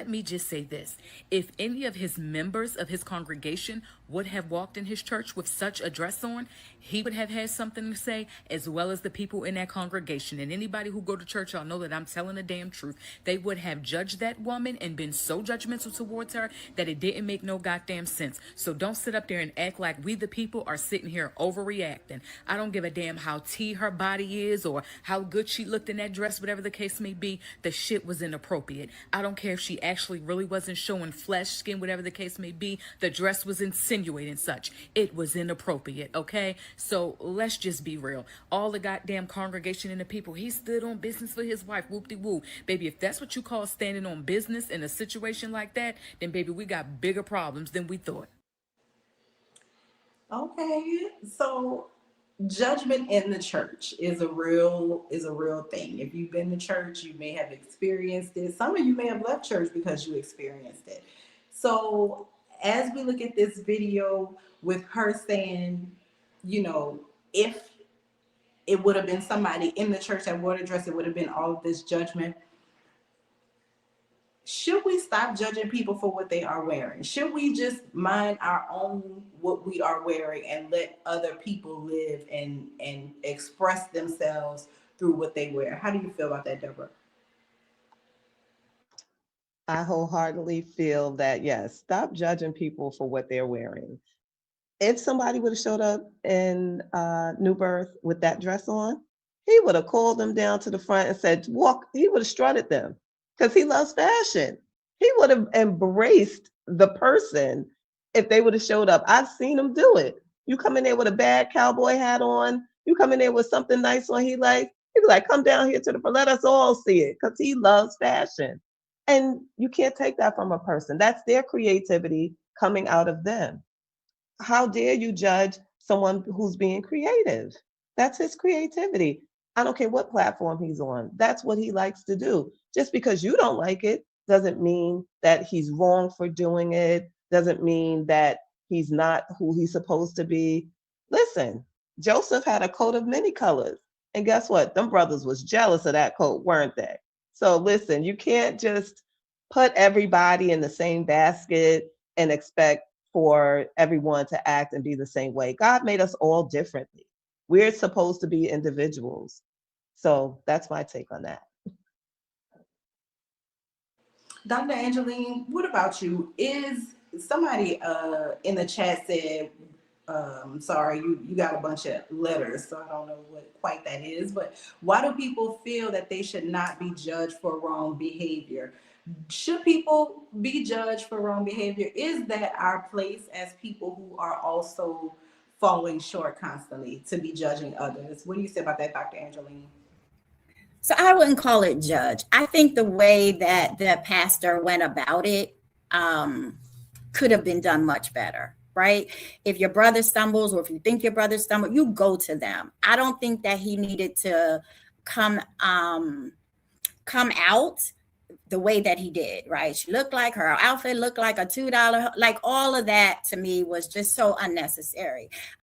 let me just say this. If any of his members of his congregation would have walked in his church with such a dress on, he would have had something to say, as well as the people in that congregation. And anybody who go to church, y'all know that I'm telling the damn truth. They would have judged that woman and been so judgmental towards her that it didn't make no goddamn sense. So don't sit up there and act like we the people are sitting here overreacting. I don't give a damn how T her body is or how good she looked in that dress, whatever the case may be. The shit was inappropriate. I don't care if she actually really wasn't showing flesh, skin, whatever the case may be. The dress was insinuating such. It was inappropriate, okay? So let's just be real. All the goddamn congregation and the people, he stood on business for his wife, whoop-de-woo. Baby, if that's what you call standing on business in a situation like that, then baby, we got bigger problems than we thought. Okay, so judgment in the church is a real thing. If you've been to church, you may have experienced it. Some of you may have left church because you experienced it. So as we look at this video with her saying, if it would have been somebody in the church that wore the dress, it would have been all of this judgment. Should we stop judging people for what they are wearing? Should we just mind our own what we are wearing and let other people live and express themselves through what they wear? How do you feel about that, Deborah? I wholeheartedly feel that, yes, stop judging people for what they're wearing. If somebody would have showed up in New Birth with that dress on, he would have called them down to the front and said, walk, he would have strutted them because he loves fashion. He would have embraced the person if they would have showed up. I've seen him do it. You come in there with a bad cowboy hat on, you come in there with something nice on, he'd be like, come down here to the front, let us all see it, because he loves fashion. And you can't take that from a person. That's their creativity coming out of them. How dare you judge someone who's being creative? That's his creativity. I don't care what platform he's on. That's what he likes to do. Just because you don't like it doesn't mean that he's wrong for doing it, doesn't mean that he's not who he's supposed to be. Listen, Joseph had a coat of many colors. And guess what? Them brothers was jealous of that coat, weren't they? So listen, you can't just put everybody in the same basket and expect for everyone to act and be the same way. God made us all differently. We're supposed to be individuals. So that's my take on that. Dr. Angeline, what about you? Is somebody in the chat said, sorry, you got a bunch of letters, so I don't know what quite that is, but why do people feel that they should not be judged for wrong behavior? Should people be judged for wrong behavior? Is that our place as people who are also falling short constantly to be judging others? What do you say about that, Dr. Angeline? So I wouldn't call it judge. I think the way that the pastor went about it could have been done much better, right? If your brother stumbles or if you think your brother stumbled, you go to them. I don't think that he needed to come out the way that he did, right? She looked like her outfit looked like a $2, like all of that to me was just so unnecessary.